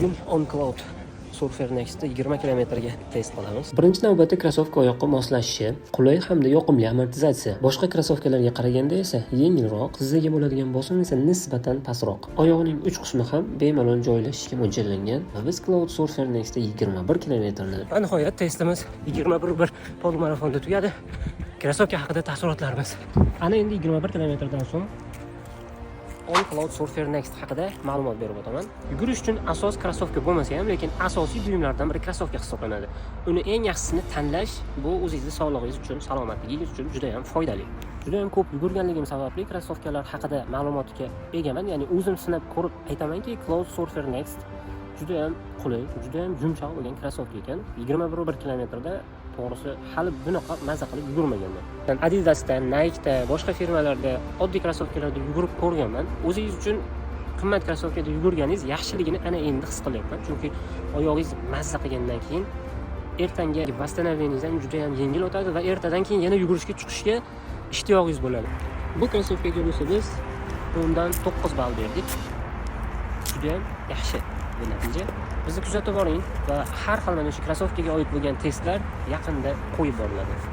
Bugun OnCloud Surfer Next'da 20 kilometrga test qilamiz. Birinchi navbatda krossovka oyoqqa moslashishi, qulay hamda yoqimli amortizatsiya. Boshqa krossovkalarga qaraganda esa yengilroq, tizzaga bo'ladigan bosim esa nisbatan pastroq. Oyoqning uch qismi ham bemalol joylashishga mo'ljallangan va biz Cloud Surfer Next'da 21 kilometrni Va nihoyat testimiz 21 polmarafonda tugadi. Krossovka haqida taassurotlarimiz. Ana endi 21 kilometrdan so'ng OnCloud Surfer Next haqida ma'lumot berib o'taman. Yugurish uchun asos krossovka bo'lmasa ham, lekin asosiy buyumlardan biri krossovka hisoblanadi. Uni eng yaxshisini tanlash bu o'zingizning sog'lig'ingiz uchun, salomatligingiz uchun juda ham foydali. Juda ham ko'p yugurganligim sababli krossovkalar haqida ma'lumotga egaman. Ya'ni o'zim sinab ko'rib aytamanki, Cloud Surfer Next juda ham qulay, juda ham yumshoq bo'lgan krossovka ekan. 21 kilometrda to'g'risi hali bunaqa mazza qilib yugurmaganman. Adidasda, Nike'da, boshqa firmalarda oddiy krossovkalarda yugurib ko'rganman. O'zingiz uchun qimmat krossovkada yugurganingiz yaxshiligini ana endi his qilyapman. Chunki oyog'ingiz mazza qilgandan keyin ertangi восстановлениеңiz ham juda ham yengil o'tadi va ertadan keyin yana yugurishga chiqishga ishtiyoqingiz bo'ladi. Bu krossovkaga bo'lsa biz 10 dan 9 ball berdik. Juda ham yaxshi bu natija. Bizni kuzatib boring va har xil mana shu krossovkaga oid bo'lgan testlar yaqinda qo'yib boriladi.